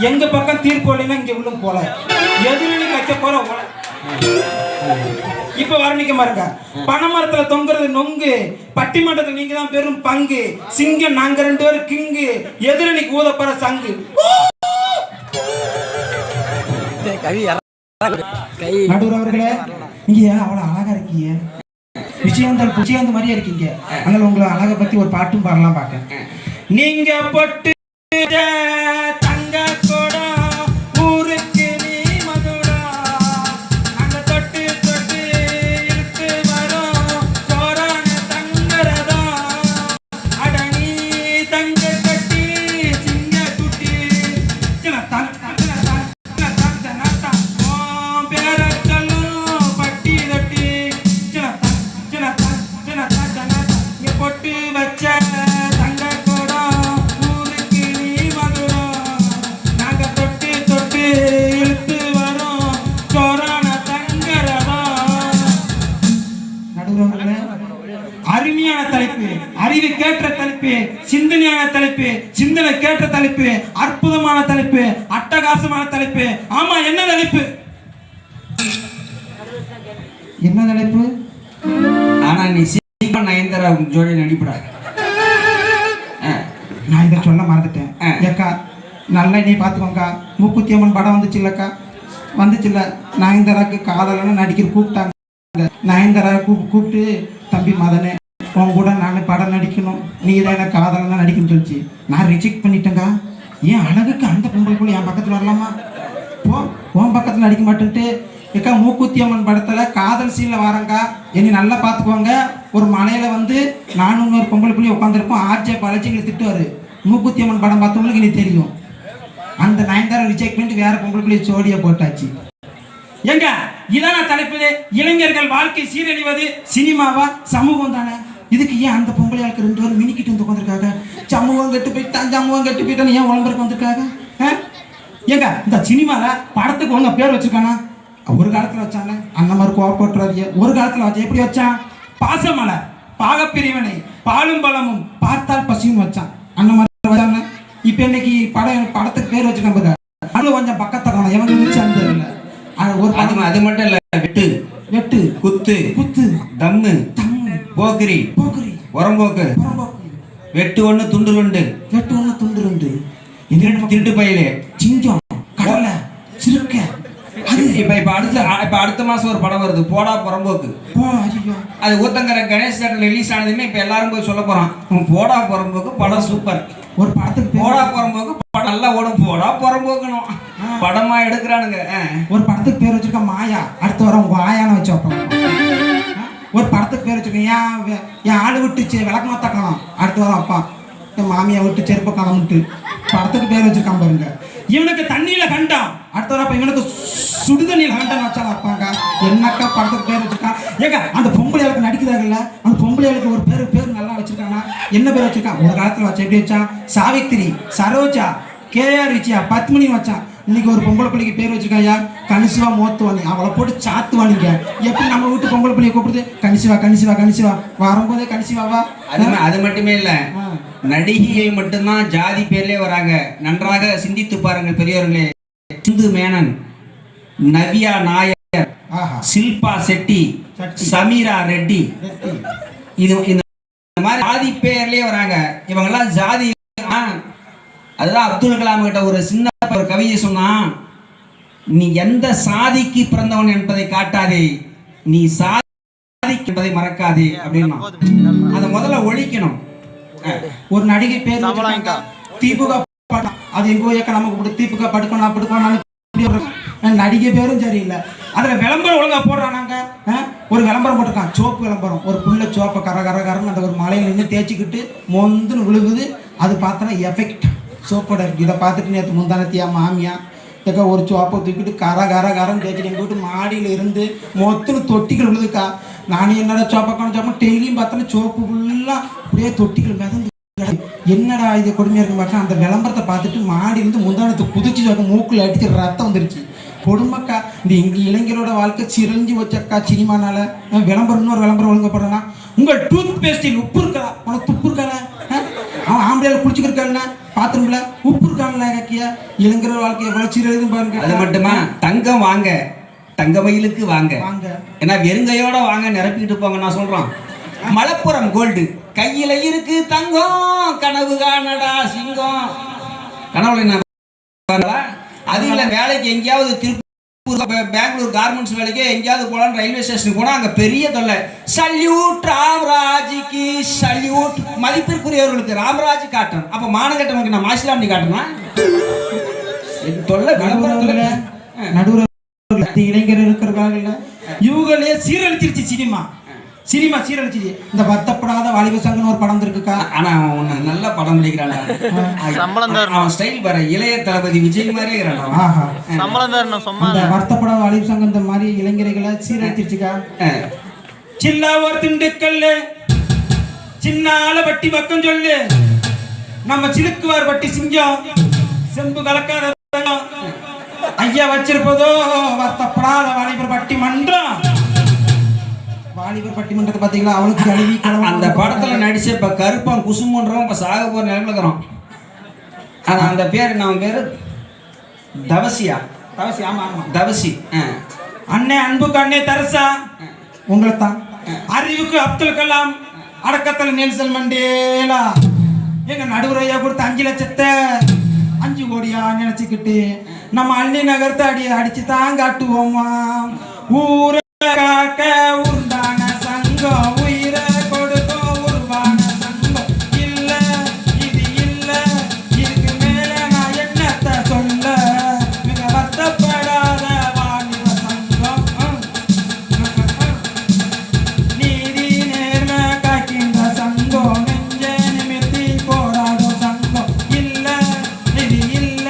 எங்க பக்கம் தீர்ப்பு இல்லைன்னா இங்க விழும் போல எதிரணி வைக்க போற இப்ப வர்ணிக்க பாருங்க. பனைமரத்துல தொங்குறது நொங்கு, பட்டிமன்றத்துல நீங்க தான் பெரும் பங்கு, சிங்கம் நாங்க 2 பேரும் கிங்கு, எதிரணிக்கு ஊதப்பற சங்கு. நடுவர் அவர்களே, நீங்க அவ்வளவு அழகா இருக்கீங்க, விஜயகாந்த் மாதிரியா இருக்கீங்க. அதனால உங்களை அழகை பத்தி ஒரு பாட்டும் பாடலாம் பாக்க. நீங்க பொட்டு தங்க கூட ஊருக்கு நீ மதுடா, நாங்க தொட்டு தொட்டு இழுத்து வரோம் சோறான தங்கரதா, அட நீ தங்க கட்டி சிங்க குட்டி பேர சொல்லும் பட்டி தொட்டி பொட்டு வச்ச தங்க கூட ஊருக்கு நீ மதுரா, நாங்க தொட்டு தொட்டு இழுத்து வரோம் சோறான தங்கரதா. நடுவர்களே, அருமையான தலைப்பு, அறிவு கேட்ட தலைப்பு, சிந்தனையான தலைப்பு, சிந்தனை கேட்ட தலைப்பு, அற்புதமான தலைப்பு, அட்டகாசமான தலைப்பு. ஆமா, என்ன தலைப்பு? என்ன தலைப்பு? ஆனா நீ சீக்கிரம் நயன்தாரா ஜோடி நடிப்படாது. நான் இதை சொல்ல மறந்துட்டேன். ஏக்கா நல்லா நீ பார்த்துக்கோங்கக்கா, மூக்குத்தி அம்மன் படம் வந்துச்சு இல்லக்கா, வந்துச்சுல்ல, நயன்தாராக்கு காதலன்னு நடிக்கிற கூப்பிட்டாங்க. நயன்தாரா கூப்பிட்டு தம்பி மதனே உன் கூட நான் படம் நடிக்கணும், நீ தான் எனக்கு காதலன்னா நடிக்கணும்னு சொல்லிச்சு. நான் ரிஜெக்ட் பண்ணிட்டேங்க. ஏன் அழகுக்கு அந்த பொம்பளைக்குள்ள என் பக்கத்தில் வரலாமா? உன் பக்கத்தில் நடிக்க மாட்டேன்ட்டு ஏக்கா மூக்குத்தி அம்மன் படத்துல காதல் சீன்ல வாரங்க, என்னை நல்லா பார்த்துக்குவாங்க. ஒரு மலையில வந்து நானும் இன்னொரு பொம்பளை புள்ளி உட்காந்துருப்போம். ஆர்ஜே பாலாஜி எங்களை திட்டுவாரு. மூக்குத்தி அம்மன் படம் பார்த்தவங்களுக்கு எனக்கு தெரியும். அந்த நயன்தாரா ரிஜெக்ட் பண்ணிட்டு வேற பொம்பளை புள்ளி ஜோடியா போட்டாச்சு. எங்க இதான தலைப்பு? இளைஞர்கள் வாழ்க்கை சீரழிவது சினிமாவா சமூகம் தானே? இதுக்கு ஏன் அந்த பொம்பளையாளுக்கு 2 பேரும் மினிக்கிட்டு வந்து உட்காந்துருக்காங்க? சமூகம் கெட்டு போயிட்டான், சமூகம் கெட்டு போயிட்டான்னு ஏன் உடம்புக்கு வந்திருக்காங்க? ஏங்க இந்த சினிமால படத்துக்கு ஒழுங்கா பேர் வச்சிருக்கானா? ஒரு காலத்துல வச்சாங்க அந்த மாதிரி கோவப்பட்டுறாதிய. ஒரு காலத்துல வச்சா எப்படி வச்சான்? பாசமலை, பாகப்பிரிவினை, பாலும் பழமும், பார்த்தால் பசியும் வச்சான். அந்த மாதிரி வச்சாங்க. இப்ப இன்னைக்கு படத்துக்கு பேர் வச்சிருக்காங்க பாரு, அது கொஞ்சம் பக்கத்தை காணும். எவங்க வச்சான்னு தெரியல. ஒரு அது மட்டும் இல்ல, வெட்டு வெட்டு, குத்து குத்து, தம்மு தம்மு, போக்கிரி போக்கிரி, உரம்போக்கு, வெட்டு 1 துண்டு 2, வெட்டு 1 துண்டு 2, திருட்டு பயிலே, சிங்கம், கடலை, சிறுக்க. இப்ப அடுத்த மாசம் ஒரு படம் வருது, போடா புறம்போக்கு. அது ஊத்தங்கர கணேஷ் தேட்டர்ல ரிலீஸ் ஆனதுமே இப்ப எல்லாரும் போய் சொல்ல போறான், போடா புறம்போக்கு படம் சூப்பர். ஒரு படத்துக்கு போடா புறம்போக்கு படம் நல்லா ஓடும், போடா புறம்போக்கணும் படமா எடுக்கிறானுங்க. ஒரு படத்துக்கு பேர் வச்சிருக்க மாயா, அடுத்த வாரம் உங்க ஆயான்னு வச்சு வைப்பாங்க. ஒரு படத்துக்கு பேர் வச்சிருக்கேன் என் ஆளு விட்டுச்சு விளக்கமாத்தா காணும், அடுத்த வாரம் அப்பா என் மாமியா விட்டு செருப்ப காணமுட்டு படத்துக்கு பேர் வச்சிருக்கான் பாருங்க. இவனுக்கு தண்ணியில கண்டான், அடுத்த வாரம் இவனுக்கு சுடுதண்ணியில் கண்டான்னு வச்சாலும் வைப்பாங்க. என்னக்கா படத்துக்கு பேர் வச்சிருக்கான்? ஏங்க அந்த பொம்பளையாளுக்கு நடிக்கிறாங்கல்ல, அந்த பொம்பளையாளுக்கு ஒரு பேர் நல்லா வச்சிருக்கானா? என்ன பேர் வச்சிருக்கான்? ஒரு காலத்துல வச்சா எப்படி வச்சான்? சாவித்திரி, சரோஜா, கேஆர் விஜயா, பத்மினி வச்சான். இன்னைக்கு ஒரு பொம்பளை பிள்ளைக்கு பேர் வச்சிருக்காயா, கணிசிவா மோத்துவானி. அவளை போட்டு சாத்துவானிங்க. எப்படி நம்ம வீட்டு பொம்பளை பிள்ளைய கூப்பிடுது? கணிசிவா கணிசிவா கணிசிவா, வரும்போதே கணிசிவாவா. அது மட்டுமே இல்ல, நடிகையை மட்டும்தான் ஜாதி பேர்லயே வராங்க. நன்றாக சிந்தித்து பாருங்கள் பெரியவர்களே. சிந்து மேனன், நவ்யா நாயர், ஷில்பா செட்டி, சமீரா ரெட்டி, இது இந்த மாதிரி ஜாதி பேர்லயே வராங்க. இவங்கெல்லாம் ஜாதி. அதுதான் அப்துல் கலாம் கிட்ட ஒரு சின்ன ஒரு கவியை சொன்னான், நீ எந்த சாதிக்கு பிறந்தவன் என்பதை காட்டாதே, நீ சாதி என்பதை மறக்காதே அப்படின்னா. அதை முதல்ல ஒழிக்கணும். ஒரு நடிகை பேர் தீபுகா, அது எங்க ஏக்க நமக்கு தீபுகா படுக்கணும். நடிகை பேரும் சரியில்லை. அதுல விளம்பரம் ஒழுங்கா போடுறானாங்க. ஒரு விளம்பரம் போட்டிருக்கான், சோப்பு விளம்பரம். ஒரு புள்ள சோப்பை கரகரன்னு அந்த ஒரு மலையில இருந்து தேய்ச்சிக்கிட்டு மொந்துன்னு விழுகுது. அது பார்த்தோன்னா எஃபெக்ட் சோப்போட இருக்கு. இதை பார்த்துட்டு நேற்று முந்தானத்தியா மாமியா ஏக்கா ஒரு சோப்பை தூக்கிட்டு கரன்னு தேய்ச்சிட்டு எங்கள் வீட்டு மாடியில் இருந்து மொத்தம் தொட்டிகள் விழுதுக்கா. நானும் என்னடா சோப்பக்கான சோப்பா டெய்லியும் பார்த்தோன்னா சோப்பு ஃபுல்லாக அப்படியே தொட்டிகள் மிதந்து. என்னடா இது கொடுமையாக இருக்கு பார்த்தா, அந்த விளம்பரத்தை பார்த்துட்டு மாடியிலிருந்து முந்தானத்தை குதிச்சு சோப்பை மூக்கில் அடிச்சு ரத்தம் வந்துருச்சு. கொடுமைக்கா. இந்த எங்கள் இளைஞரோட வாழ்க்கை சிரஞ்சி வச்சக்கா சினிமானால. விளம்பரம் இன்னொரு விளம்பரம் ஒழுங்கப்படுறேன்னா, உங்கள் டூத் பேஸ்டில் உப்பு இருக்கா, உனக்கு துப்பு இருக்கால. அவன் ஆம்பளையில குளிச்சுக்கிருக்காங்கண்ணா பாத்ரூம்ல உப்பு இருக்காங்களா கக்கியா இளைஞர் வாழ்க்கை எவ்வளவு சீரழிதுன்னு பாருங்க. அது மட்டுமா தங்கம் வாங்க தங்க மயிலுக்கு வாங்க வாங்க ஏன்னா வெறுங்கையோட வாங்க நிரப்பிட்டு போங்க நான் சொல்றோம். மலப்புரம் கோல்டு கையில இருக்கு தங்கம் கனவு காணடா சிங்கம். கனவுல என்ன அது இல்ல வேலைக்கு எங்கேயாவது திருப்பூர் பெங்களூர் கார்மெண்ட்ஸ் வேலைக்கு எங்கேயாவது போலாம் ரயில்வே ஸ்டேஷனுக்கு போனா அங்க பெரிய தொல்லை. சல்யூட் ராம்ராஜிக்கு சல்யூட். மதிப்பிற்குரியவர்களுக்கு ராம்ராஜ் காட்டன். அப்ப மானகட்டனுக்கு நான் மாசிலாமணி காட்டுனா தொல்லை விளம்பரத்துல நடுவுற இளைஞர் இருக்கிறார்கள் இவங்களே சீரழிச்சிருச்சு சினிமா. சினிமா சீரழிச்சிச்சு. இந்த வருத்தப்படாத வாலிப சங்கம்னு ஒரு படம் இருக்குக்கா. ஆனா அவன் நல்ல படம் நடிக்கிறான். அவன் ஸ்டைல் பாரு இளைய தளபதி விஜய் மாதிரி இருக்கிறான். அந்த வருத்தப்படாத வாலிப சங்கம் இந்த மாதிரி இளைஞர்களை சீரழிச்சிருச்சுக்கா. சில்லா ஒரு திண்டுக்கல்லு சின்னால வட்டி பக்கம் சொல்லு நம்ம சிலுக்குவார் வட்டி சிங்கம் செம்பு கலக்காத ஐயா வச்சிருப்பதோ வருத்தப்படாத வாலிபர் பட்டி மன்றம். வாலிபர் பட்டிமன்றத்தை பாத்தீங்களா அவளுக்கு கழுவி அந்த படத்துல நடிச்ச இப்ப கருப்பான் குசுமன்றவன் இப்ப சாக போற நிலைமையில இருக்கிறோம். அந்த பேரு நம்ம பேரு தவசியா தவசி. ஆமா ஆமா தவசி. அண்ணே அன்புக்கு அண்ணே தரசா உங்களை தான். அறிவுக்கு அப்துல் கலாம் அடக்கத்தில் நெல்சன் மண்டேலா. எங்க நடுவுரையா கொடுத்த 5 லட்சத்தை 5 கோடியா நினைச்சுக்கிட்டு நம்ம அள்ளி நகர்த்து அடிச்சு தான் காட்டுவோமா. ஊர காக்க உண்டான சங்கம் உயிரை கொடுக்கும் உருவான சங்கம். இல்ல இது இல்ல இதுக்கு மேல நான் என்னத்தை சொல்ல. மிக வருத்தப்படாத வாலிப சங்கம். நீதி நேர்மை காக்கின்ற சங்கம். நெஞ்ச நிமிர்த்தி போராடும் சங்கம். இல்ல இது இல்ல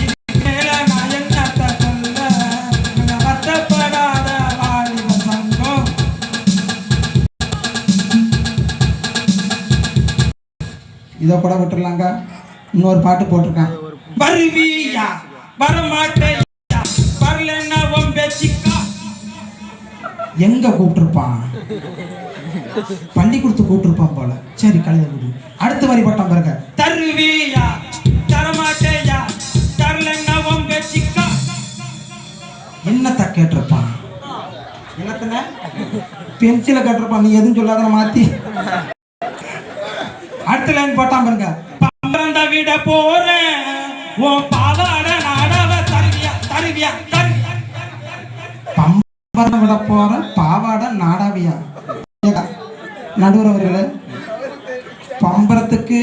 இதுக்கு மேல நான் என்னத்தை சொல்ல. மிக வருத்தப்படாத இதை கூட விட்டுறலாங்க. இன்னொரு பாட்டு போட்டிருக்கான். வருவியா வரமாட்டேயா வரலன்னா வம்பேச்சிக்கா. எங்க கூப்பிட்டுருப்பான் பள்ளிக்கூடத்து கூப்பிட்டுருப்பான் போல. சரி கழுத விடு. அடுத்த வரி பட்டம் பாருங்க. தருவியா தரமாட்டேயா தரலன்னா வம்பேச்சிக்கா. என்னத்த கேட்டிருப்பான் என்னத்தன பென்சில கேட்டிருப்பான். நீ எதுவும் சொல்லாத மாத்தி அடுத்த லைன் போட்டான் பாருங்க. பம்பரந்த விட போறேன் ஓ பாவாட நாடவ தருவியா தருவியா தருவியா. பம்பரம் விட போறேன் பாவாட நாடாவியா. நடுவரவர்களே பம்பரத்துக்கு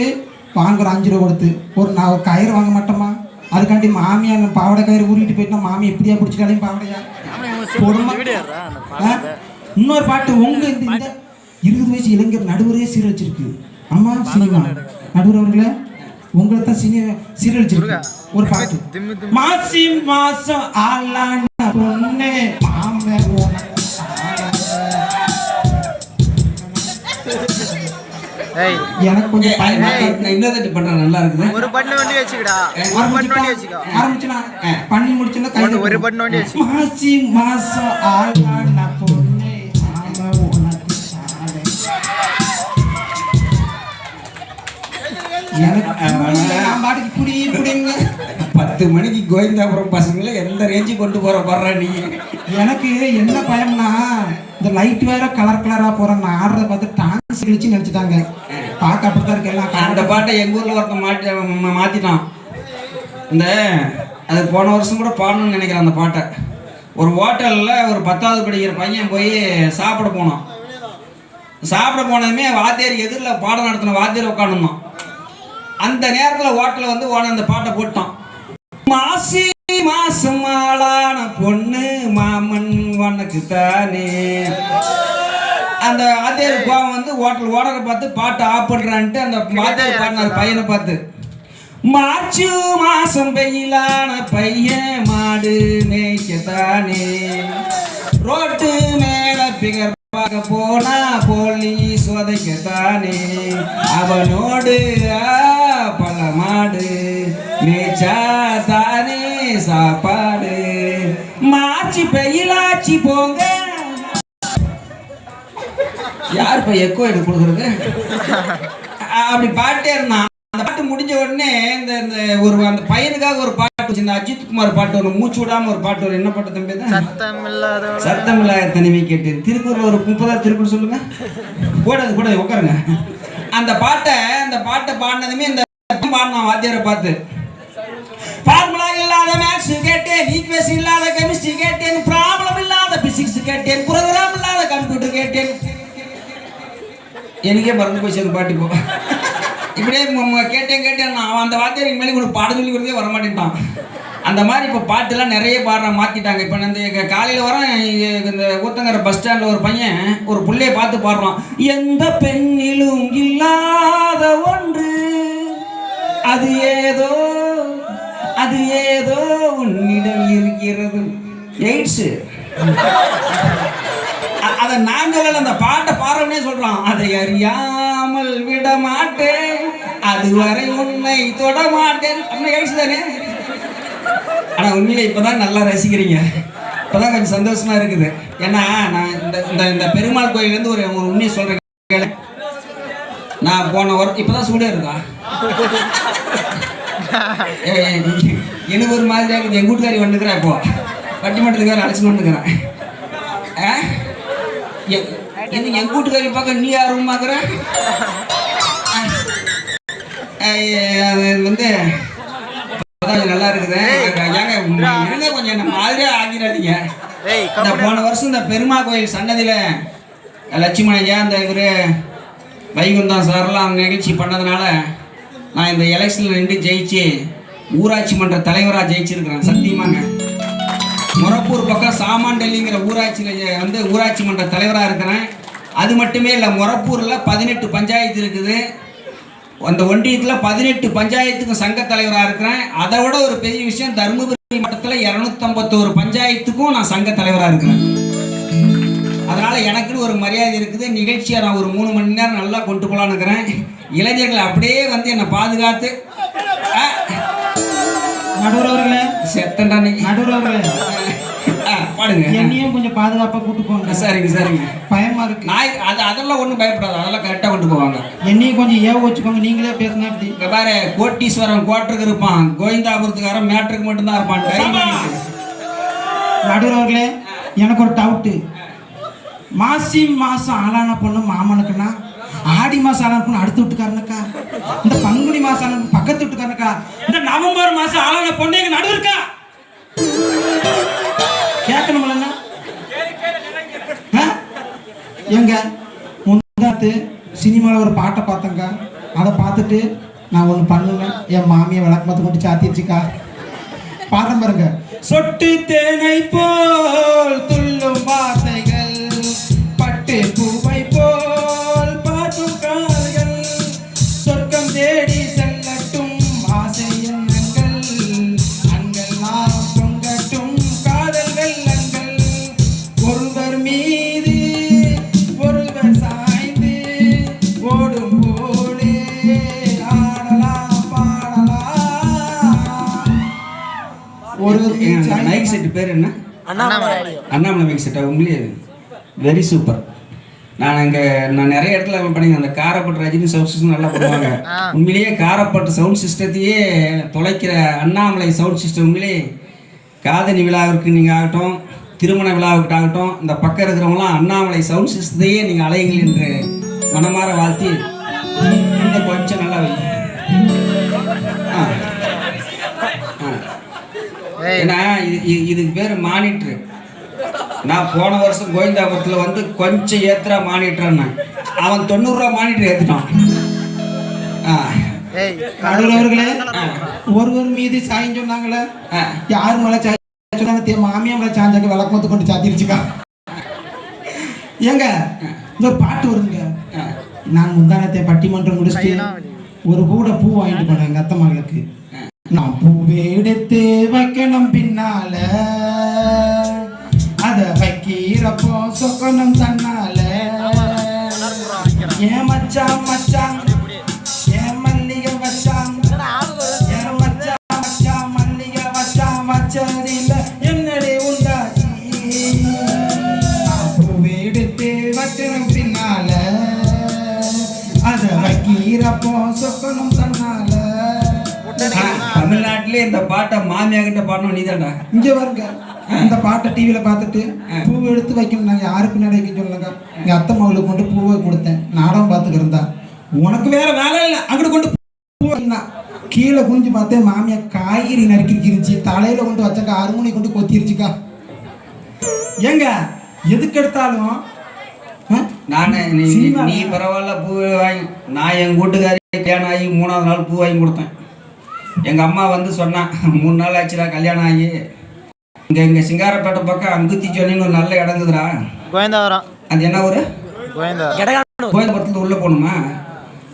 வாங்குற 5 ரூபா கொடுத்து ஒரு கயிறு வாங்க மாட்டோமா? அதுக்காண்டி மாமியா பாவாடை கயிறு ஊறிட்டு போயிட்டா மாமி எப்படியா பிடிச்சிக்காலையும் பாவாடையா கொடுமா. இன்னொரு பாட்டு உங்க இந்த 20 வயசு இளைஞர் நடுவரே சீரழிச்சிருக்கு. ஆமா சினிமா நடுவரவர்களே உங்களை தான் சீரழிச்சிருக்கு. ஒரு பாட்டு மாசி மாசம் ஆளான பொண்ணு மாமே எனக்கு கொஞ்சம் இன்னொரு பண்ற நல்லா இருக்குது. ஒரு பட்டன் வண்டி வச்சுக்கடா. ஒரு பட்டன் வண்டி வச்சுக்கோ. ஆரம்பிச்சனா பண்ணி முடிச்சனா கை ஒரு பட்டன் வண்டி வச்சு. மாசி மாசம் ஆளான பொண்ணு மாமே உனக்கு சாலை. நான் பாட்டுக்கு புடி புடிங்க 10 மணிக்கு கோவிந்தாபுரம் பசங்களை எந்த ரேஞ்சு கொண்டு போற பாடுற நீ. எனக்கு என்ன பயம்னா இந்த லைட் வேற கலர் கலரா போறேன். நான் ஆடுறத பார்த்து டான்ஸ் கிழிச்சு நினைச்சிட்டாங்க. பார்க்க அப்படித்தான் இருக்கு எல்லாம். அந்த பாட்டை எங்க ஊர்ல ஒருத்தன் மாத்திட்டான். இந்த அது போன வருஷம் கூட பாடணும்னு நினைக்கிறேன். அந்த பாட்டை ஒரு ஹோட்டல்ல ஒரு 10வது படிக்கிற பையன் போய் சாப்பிட போனான். சாப்பிட போனதுமே வாத்தியார் எதிரில் பாடம் நடத்தின வாத்தியார் உட்காந்துருந்தான். அந்த நேரத்தில் ஹோட்டலில் வந்து ஓன அந்த பாட்டை போட்டான். மாசி மாசம் ஆளான பொண்ணு மாமன் உனக்கு தானே. அந்த வாத்தியார் கோவம் வந்து ஹோட்டல் ஓனரை பார்த்து பாட்டை ஆஃப் பண்றான்ட்டு அந்த வாத்தியார் பாடினார் பையனை பார்த்து. மார்ச்சு மாசம் வெயிலான பையன் மாடு மேய்க்கத்தானே. ரோட்டு மேல பிகர் பார்க்க போனா போலீஸ் உதைக்கத்தானே. அவனோடு பல மாடு மேய்ச்சா தானே சாப்பாடு. மார்ச் பெயிலாச்சி போங்க. யார் இப்ப எக்கோ எடுத்து கொடுக்குறது? அப்படி பாட்டே இருந்தான். இந்த ஒரு அந்த பையனுக்காக ஒரு பாட்டு, இந்த அஜித் குமார் பாட்டு வரும், மூச்சு விடாம ஒரு பாட்டு வரும். என்ன பாட்டு தம்பி? சத்தம் இல்லாத தனிமை கேட்டேன். திருக்குறள் ஒரு 30 திருக்குறள் சொல்லுங்க. கூடாது உட்காருங்க. அந்த பாட்டை பாடினதுமே இந்த பாடினான் வாத்தியாரை பார்த்து. ஃபார்முலா இல்லாத மேத்ஸ் கேட்டேன், ஈக்குவேஷன் இல்லாத கெமிஸ்ட்ரி கேட்டேன், ப்ராப்ளம் இல்லாத பிசிக்ஸ் கேட்டேன், ப்ரோக்ராம் இல்லாத கம்ப்யூட்டர் கேட்டேன். எனக்கே மறந்து போய் அந்த பாட்டு போ. இப்படியே கேட்டேன் நான் அந்த வாத்தியாருக்கு மேலே கூட பாட சொல்லி கொடுத்தே வரமாட்டேன்ட்டான். அந்த மாதிரி இப்போ பாட்டுலாம் நிறைய மாற்றிட்டாங்க. இப்போ இந்த காலையில் வரேன், இந்த ஊத்தங்கரை பஸ் ஸ்டாண்டில் ஒரு பையன் ஒரு பிள்ளையை பார்த்து பாடுறான். எந்த பெண்ணிலும் இல்லாத ஒன்று அது ஏதோ உன்னிடம் இருக்கிறது. எய்ட்ஸு. அதை நாங்கள் அந்த பாட்டை பாடுறோம்னே சொல்றான். அதை அறியாமல் விட மாட்டேன், அதுவரை உன்னை தொட மாட்டேன். அப்படி எய்ட்ஸ் தானே. ஆனா உண்மையில இப்பதான் நல்லா ரசிக்கிறீங்க, இப்பதான் கொஞ்சம் சந்தோஷமா இருக்குது. ஏன்னா நான் இந்த பெருமாள் கோயிலேருந்து ஒரு உண்மையை சொல்றேன். நான் போன வாரம் இப்பதான் சூடே இருக்கா, எனக்கு ஒரு மாதிரியா இருக்குது. எங்கள் வீட்டுக்காரி வந்துக்கிறேன், இப்போ பட்டிமன்றத்துக்கு வேறு அழைச்சின்னு வந்துக்கிறேன். எங்கள் வீட்டுக்காரி பார்க்க நீ ஆர்வமாக்குற. அது வந்து நல்லா இருக்குது. ஏங்க கொஞ்சம் என்ன மாதிரியா ஆகிடாதீங்க. இந்த போன வருஷம் இந்த பெருமா கோயில் சன்னதியில் லட்சுமண ஐயா, இந்த இவர் வைகுந்தம் சார்லாம் நிகழ்ச்சி பண்ணதுனால நான் இந்த எலெக்ஷனில் நின்று ஜெயிச்சு ஊராட்சி மன்ற தலைவராக ஜெயிச்சிருக்கிறேன். சத்தியமாங்க. மொரப்பூர் பக்கம் சாமாண்டல்லிங்கிற ஊராட்சியில் வந்து ஊராட்சி மன்ற தலைவராக இருக்கிறேன். அது மட்டுமே இல்லை, மொரப்பூரில் 18 பஞ்சாயத்து இருக்குது. அந்த ஒன்றியத்தில் 18 பஞ்சாயத்துக்கும் சங்க தலைவராக இருக்கிறேன். அதை விட ஒரு பெரிய விஷயம், தருமபுரி மட்டத்தில் 251 பஞ்சாயத்துக்கும் நான் சங்க தலைவராக இருக்கிறேன். அதனால் எனக்குன்னு ஒரு மரியாதை இருக்குது. நிகழ்ச்சியை நான் ஒரு 3 மணி நேரம் நல்லா கொண்டு போகலான்னு இருக்கிறேன். இளைஞர்கள் அப்படியே வந்து என்னை பாதுகாத்து. நடுவர்களே, செத்தண்டா நடுவர்களே பாடுங்க. என்னையும் கொஞ்சம் பாதுகாப்பாக கூட்டு போங்க. சரிங்க. பயமா இருக்கு. அதெல்லாம் ஒன்றும் பயப்படாது, அதெல்லாம் கரெக்டாக கொண்டு போவாங்க. என்னையும் கொஞ்சம் ஏவ வச்சுக்கோங்க. நீங்களே பேசுங்க. அப்படி இங்கே பாரு, கோட்டீஸ்வரன் கோட்டருக்கு இருப்பான், கோவிந்தாபுரத்துக்காரன் மேட்ருக்கு மட்டும்தான் இருப்பான். நடுவர்களே, எனக்கு ஒரு டவுட்டு. மாசி மாசம் ஆளான பொண்ணு மாமனுக்குன்னா, ஆடி மாசம் ஆளான பொண்ணு அடுத்த வீட்டுக்காரனுக்கா, இந்த பங்குனி மாசம் ஆளான பக்கத்து வீட்டுக்காரனுக்கா, இந்த நவம்பர் மாசம் ஆளான பொண்ணு எங்க நடுவு இருக்கா? கேட்கணும்ல. எங்க முந்தாத்து சினிமாவில் ஒரு பாட்டை பார்த்தேங்க. அதை பார்த்துட்டு நான் ஒன்று பண்ணுங்க. என் மாமியை விளக்கு மத்த கொண்டு சாத்திடுச்சுக்கா. பாடுறேன் பாருங்க. சொட்டு தேனை போல் துள்ளும் வார்த்தைகள், பட்டு பூவை போல் பார்க்கும் கால்கள், சொர்க்கம் தேடி செல்லட்டும் ஆசை எண்ணங்கள், அங்கள் நாம் பொங்கட்டும் காதல் வெள்ளங்கள், ஒருவர் மீது ஒருவர் சாய்ந்து ஓடும் போலே ஆடலாம் பாடலாம். ஒரு மைக் செட் பேர் என்ன? அண்ணாமலை மைக் செட்டா? உங்களே வெரி சூப்பர். நான் நிறைய இடத்துல பண்ணிங்க. அந்த காரப்பட்டு ரஜினி சவுண்ட் சிஸ்டம் நல்லா பண்ணுவாங்க. உண்மையிலேயே காரப்பட்டு சவுண்ட் சிஸ்டத்தையே தொலைக்கிற அண்ணாமலை சவுண்ட் சிஸ்டம் உண்மையிலேயே காதணி விழாவிற்கு நீங்கள் ஆகட்டும், திருமண விழாவுக்கு ஆகட்டும், இந்த பக்கம் இருக்கிறவங்களாம் அண்ணாமலை சவுண்ட் சிஸ்டத்தையே நீங்கள் அலையுங்கள் என்று மனமாற வாழ்த்தி இன்னும் கொஞ்சம் நல்லா வை. ஏன்னா இதுக்கு பேர் மானிட்ரு. நான் போன வருஷம் கோவிந்தாபுரத்தில் வந்து கொஞ்சம் ஏத்துறா மானிட்டர்ன்னு, அவன் 90 ரூபா மானிட்டர் ஏற்றுட்டான். நடுவர்களே, ஒருவர் மீது சாயின்னு சொன்னாங்களே, யார் மேலே சாய் சொன்னாங்க? மாமியா மேலே சாஞ்சாக்க விளக்கமத்து கொண்டு சாத்திருச்சுக்கா. ஏங்க இந்த ஒரு பாட்டு வருதுங்க. நான் முந்தானத்தை பட்டிமன்றம் முடிச்சுட்டு ஒரு கூட பூ வாங்கிட்டு போனேன் எங்கள் அத்தை மகளுக்கு. நான் பூவை எடுத்து வைக்கணும், பின்னால அத வைக்கிறப்போ சொக்கணும் தன்னால. ஏன் மச்சான் மச்சான் ஏன் மல்லிகை வச்சான், ஏன் மச்சான் மச்சான் மல்லிகை வச்சான், வச்சதில்ல என்னடி உண்டாச்சி. நான் பூவை எடுத்து வைக்கணும், பின்னால அத வைக்கிறப்போ சொக்கணும் தன்னால. நாட்டிலே இந்த பாட்டை மாமியா கிட்ட பாடணும் நீதான்டா. இங்கே வருங்க இந்த பாட்டை டிவியில் பார்த்துட்டு பூவை எடுத்து வைக்கணும். நாங்கள் யாரு பின்னாடி வைக்க சொல்லலங்க. எங்கள் அத்தை மகளுக்கு கொண்டு பூவை கொடுத்தேன். நாடகம் பார்த்துக்கிறந்தா உனக்கு வேற வேலை இல்லை அங்கிட்டு கொண்டு பூவைன்னா கீழே குனிஞ்சு பார்த்தேன். மாமியா காய்கறி நறுக்கிருச்சு. தலையில கொண்டு வச்சக்கா அருமணி கொண்டு கொத்திருச்சுக்கா. ஏங்க எதுக்கு எடுத்தாலும் நானே நீ பரவாயில்ல பூ வாங்கி நான் என் கூட்டுக்காரி கல்யாணம் ஆகி 3ஆவது நாள் பூ வாங்கி கொடுத்தேன். எங்கள் அம்மா வந்து சொன்னான் 3 நாள் ஆச்சுடா கல்யாணம் ஆகி இங்கே சிங்காரப்பேட்டை பக்கம் அங்குத்தி சொன்னீங்க ஒரு நல்ல இடங்குதுடா. கோயந்தாவரம். அது என்ன ஊர்? கோயந்தாவரம். உள்ளே போகணுமா?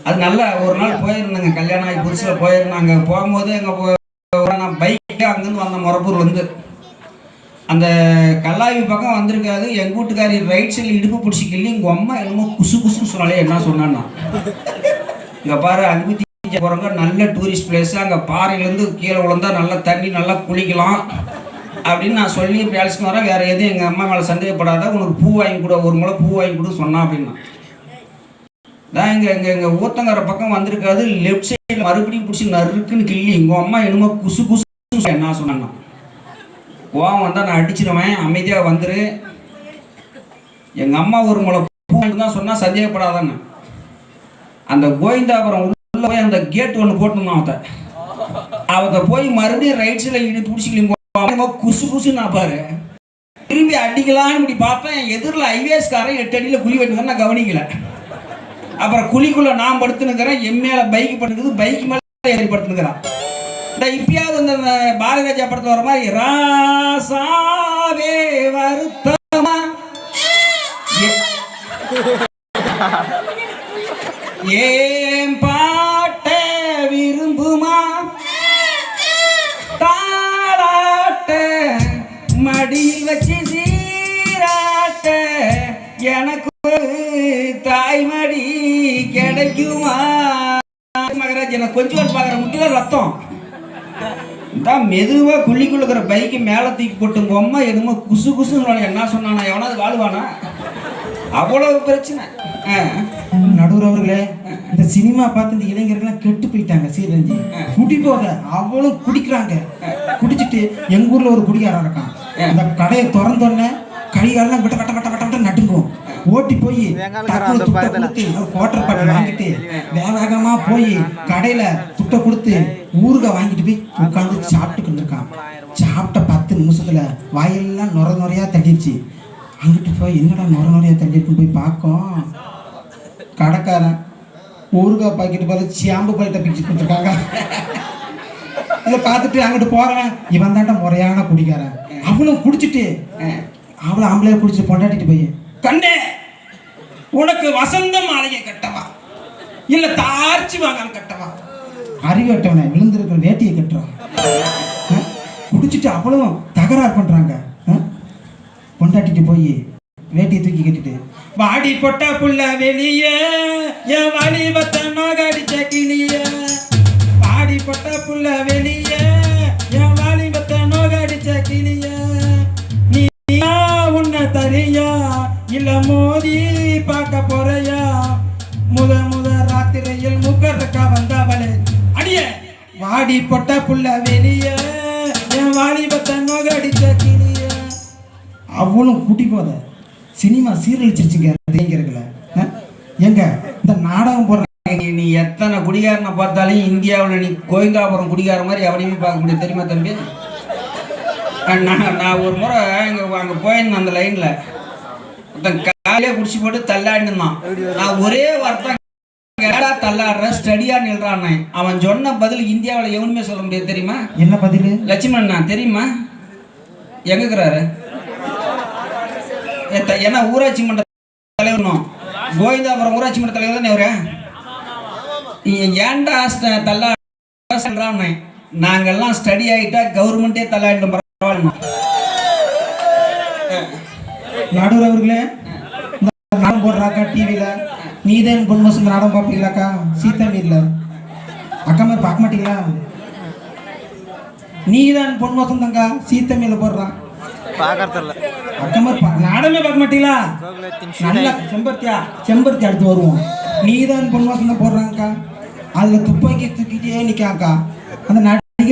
அது நல்லா ஒரு நாள் போயிருந்தாங்க. கல்யாணம் ஆகி புதுசில் போயிருந்தாங்க. போகும்போது எங்கள் நான் பைக்கு அங்கேருந்து வந்த முறப்பூர் வந்து அந்த கல்லாவி பக்கம் வந்திருக்காது. எங்கள் வீட்டுக்காரி ரைட் சைடில் இடுப்பு பிடிச்சி கிள்ளி உங்கள் அம்மா என்னமோ குசு குசுன்னு சொன்னாலே என்ன சொன்னான்னா இங்கே பாரு அங்குத்தி போகிறவங்க நல்ல டூரிஸ்ட் பிளேஸு. அங்கே பாறையிலேருந்து கீழே விழுந்தா நல்லா தண்ணி நல்லா குளிக்கலாம் அப்படின்னு நான் சொல்லி பேலன்ஸ்க்கு வரேன். வேறு எதுவும் எங்கள் அம்மா மேலே சந்தேகப்படாத உனக்கு பூ வாங்கி கொடு, ஒரு முளை பூ வாங்கி கொடு சொன்னான் அப்படின்னா தான் எங்கள் ஊத்தங்கரை பக்கம் வந்திருக்காது. லெஃப்ட் சைடில் மறுபடியும் பிடிச்சி நறுக்குன்னு கிள்ளி உங்கள் அம்மா என்னமோ குசு குசு என்ன சொன்னான்னா கோவம் வந்தால் நான் அடிச்சிடுவேன், அமைதியாக வந்துரு. எங்கள் அம்மா ஒரு முளை பூ தான் சொன்னால் சந்தேகப்படாதான்னு அந்த கோவிந்தாபுரம் உள்ள போய் அந்த கேட் ஒன்று போட்டுருந்தான். அவத்த போய் மறுபடியும் ரைட் சைடில் இடி பிடிச்சிக்கலிங்க குசு குசு நான் பாரு திரும்பி அடிக்கலான்னு இப்படி பார்ப்பேன். எதிரில் ஐவேஸ்காரன் 8 அடியில் குழி வெட்டுங்க நான் கவனிக்கல. அப்புறம் குழிக்குள்ள நான் படுத்துனுக்கிறேன். என் மேலே பைக் படுத்துக்குது, பைக் மேலே ஏறி படுத்துனுக்கிறான். இந்த இப்பயாவது இந்த பாரதி ராஜா படத்தில் வர மாதிரி ராசாவே வருத்தமா ஏன் பாட்ட விரும்புமா தாளாட்ட மடியில் வச்சு சீராட்ட எனக்கு தாய்மடி கிடைக்குமா? மகராஜ் எனக்கு கொஞ்சம் பார்க்குற முட்டில ரத்தம் தான் மெதுவாக குள்ளிக்குள்ள இருக்கிற பைக்கு மேலே தூக்கி போட்டுங்க அம்மா என்னமோ குசு குசுன்னு என்ன சொன்னானா எவனாவது வாழ்வானா? அவ்வளவு பிரச்சனை. நடுவர் அவர்களே இந்த சினிமா பார்த்து இந்த இளைஞர்கள்லாம் கெட்டு போயிட்டாங்க. சீரஞ்சி குடி போக அவ்வளவு குடிக்கிறாங்க. குடிச்சிட்டு எங்க ஊர்ல ஒரு குடிகாரன் இருக்கான். அந்த கடையை திறந்தோடனே கைகாலெல்லாம் விட்ட வட்ட வட்ட வட்ட வட்ட நட்டுங்கும். ஓட்டி போய் குவார்டர் பாட்டில் வாங்கிட்டு வேகமா போய் கடையில துட்டை கொடுத்து ஊறுகாய் வாங்கிட்டு போய் உட்காந்து சாப்பிட்டுட்டு இருந்திருக்கான். சாப்பிட்ட 10 நிமிஷத்துல வாயெல்லாம் நுர நுறையா தள்ளிடுச்சு. அங்கிட்டு போய் என்னடா நுர நுறையா தள்ளிருக்குன்னு போய் பார்க்கும். கடைக்காரன் ஊறுகாய் பாக்கெட்டு பார்த்து சாம்பு பாக்கெட்டை பிச்சு கொடுத்துருக்காங்க. இதை பார்த்துட்டு அங்கிட்டு போறவன் இவன் தாண்டா முறையான குடிக்காரன். அவளும் குடிச்சிட்டு அவளை ஆம்பளைய குடிச்சு பொண்டாட்டிட்டு போய் கண்டே உனக்கு வசந்த மாலையை கட்டவா இல்ல தார்ச்சி வாங்கல் கட்டவா? அறிவட்டவனை விழுந்திருக்கிற வேட்டியை கட்டுறான். குடிச்சிட்டு அவளும் தகராறு பண்றாங்க. பொண்டாட்டிட்டு போய் வேட்டியை தூக்கி கட்டிட்டு வாடி பொட்டா புள்ள வெளியே என் வாடி பத்த நோகடிச்ச கிளிய வாடி பொட்டா புள்ள வெளியே என் வாடி பத்த நோகடிச்ச கிளிய நீ உன்னை தரியா இல்ல மோதி பார்க்க போறையா முத ராத்திரையில் முக்கறக்கா வந்தவளே அடிய வாடி பொட்ட புள்ள வெளிய என் வாலிபத்த நோகடிச்ச கிளிய. அவளும் கூட்டி போத சினிமா சீரழிச்சிருச்சுங்க. எங்க இந்த நாடகம் போடுற நீ எத்தனை குடிகாரனை பார்த்தாலும் இந்தியாவில் நீ கோயந்தாபுரம் குடிகார மாதிரி எவனையுமே பார்க்க முடியும் தெரியுமா தம்பி? நான் ஒரு முறை அங்கே போயிருந்தேன். அந்த லைனில் காலையே குடிச்சு போட்டு தள்ளாடினான். நான் ஒரே வார்த்தை தள்ளாடுற ஸ்டடியா நில்றான். அவன் சொன்ன பதில் இந்தியாவில் எவனுமே சொல்ல முடியாது தெரியுமா? என்ன பதில்? லட்சுமணா தெரியுமா? எங்க இருக்கிறாரு? ஏன்னா ஊராட்சி மன்ற தலைவரும் கோவிந்தாபுரம் ஊராட்சி மன்ற தலைவர் தானே அவரு. ஏன்டா தள்ளாடுறான்? நாங்கெல்லாம் ஸ்டடி ஆகிட்டா கவர்மெண்டே தள்ளாடிடும். நடுவர் அவர்களே நாடகம் போடுறாக்கா டிவியில நீதான் பொன் வசந்த நாடகம் பார்ப்பீங்களாக்கா? சீதா மீர்ல அக்கா மாதிரி பார்க்க மாட்டீங்களா? நீதான் பொன் வசந்தங்கா சீதா மீர்ல போடுறான் அக்கா மாதிரி நாடகமே பார்க்க மாட்டீங்களா? நல்லா செம்பருத்தி அடுத்து வருவோம். நீதான் பொன் வசந்தம் போடுறாங்கக்கா. அதுல துப்பாக்கி தூக்கிட்டே நிக்காக்கா. அந்த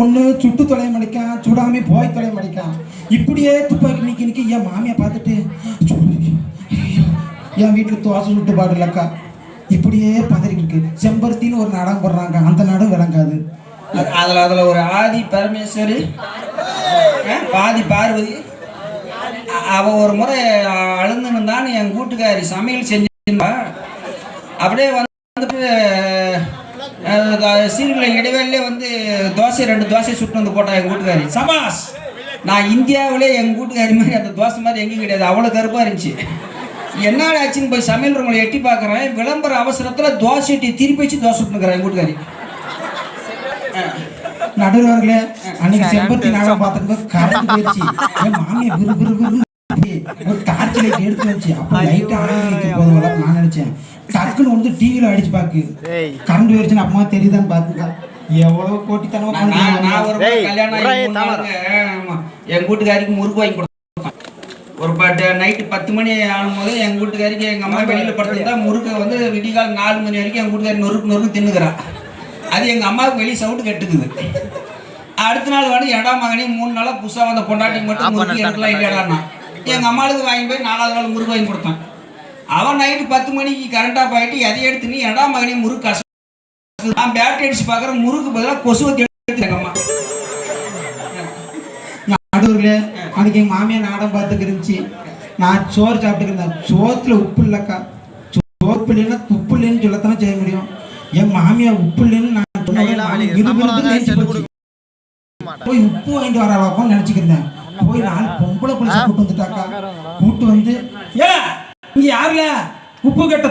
ஒன்று சுட்டு தொலை மடிக்கான், சுடாமி போய் தொலை மடிக்கான். இப்படியே துப்பாக்கி நிற்க என் மாமியை பார்த்துட்டு என் வீட்டில் தோசை சுட்டு பாடு இல்லக்கா. இப்படியே பதறிக்கிட்டு இருக்கு. செம்பருத்தின்னு ஒரு நாடகம் போடுறாங்க, அந்த நாடகம் விளங்காது. அதில் ஒரு ஆதி பரமேஸ்வரி, பாதி பார்வதி. அவள் ஒரு முறை அழுந்துன்னு என் கூட்டுக்காரி சமையல் செஞ்சிருந்தா. அப்படியே வந்துட்டு சீர்களை இடைவேளையிலே வந்து தோசை 2 தோசை சுட்டு வந்து போட்டா எங்கள் கூட்டுக்காரி. சபாஸ்! நான் இந்தியாவிலே எங்கள் கூட்டுக்காரி மாதிரி அந்த தோசை மாதிரி எங்கேயும் கிடையாது, அவ்வளோ கருப்பாக இருந்துச்சு. என்னடா ஆச்சுன்னு போய் சமையல் ரூமில் எட்டி பார்க்குறேன். விளம்பர அவசரத்தில் தோசை திருப்பி வச்சு தோசை சுட்டுனுக்கிறேன் எங்கள் கூட்டுக்காரி. நடுவர்களே, அன்னைக்கு செம்பருத்தி நாடகம் பார்த்துட்டு கரண்ட் போயிடுச்சு. என் மாமியை விறு ஒரு டார்ச் லைட் எடுத்து வச்சு அப்போ லைட் ஆகிட்டு போதும் நான் நினைச்சேன். டக்குன்னு வந்து டிவியில் அடிச்சு பார்க்கு கரண்ட் போயிடுச்சுன்னு அப்பமா தெரியுதான்னு பார்த்துக்கா. எவ்வளோ போட்டித்தனமா நான் ஒரு கல்யாணம் என் கூட்டுக்காரிக்கு முறுக்கு வாங்கி கொடுத்தேன். ஒரு நைட்டு 10 மணி ஆகும்போது என் கூட்டுக்காரிக்கு எங்கள் அம்மா வெளியில் படுத்துருந்தா முறுக்கை வந்து விடிகால் 4 மணி வரைக்கும் என் கூட்டுக்காரி நொறுக்கு தின்னுக்கிறான். அது எங்கள் அம்மாவுக்கு வெளியே சவுண்டு கட்டுக்குது. அடுத்த நாள் வந்து 2ஆம் மகனி 3 நாளாக புதுசாக வந்த பொண்டாட்டிக்கு மட்டும் முறுக்கு எடுக்கலாம் இல்லையாடான்னா எங்கள் அம்மாவுக்கு வாங்கி போய் 4ஆவது நாள் முறுக்கு வாங்கி கொடுத்தான். அவன் நைட்டு 10 மணிக்கு கரண்ட் ஆஃப் ஆகிட்டு எதை எடுத்து நீ 2ஆம் மகனி முறுக்கு கஷ்டம். நான் பேட்டரி அடிச்சு பார்க்குறேன், முறுக்கு பதிலாக கொசுவை எடுத்து எங்கள் அம்மா. நடுவர்களே, அன்னைக்கு எங்கள் மாமியார் நாடகம் பார்த்துக்கு இருந்துச்சு. நான் சோறு சாப்பிட்டுக்கு இருந்தேன். சோத்துல உப்பு இல்லைக்கா. சோப்பு இல்லைன்னா உப்பு இல்லைன்னு சொல்லத்தானே செய்ய முடியும். என் மாமியார் உப்பு இல்லைன்னு நான் போய் உப்பு வாங்கிட்டு வர அளவுக்கு நினைச்சுக்கிருந்தேன். போய் 4 பொம்பளை புளிச்சு கூட்டு வந்துட்டாக்கா. கூட்டு வந்து இங்க யாருல உப்பு கட்ட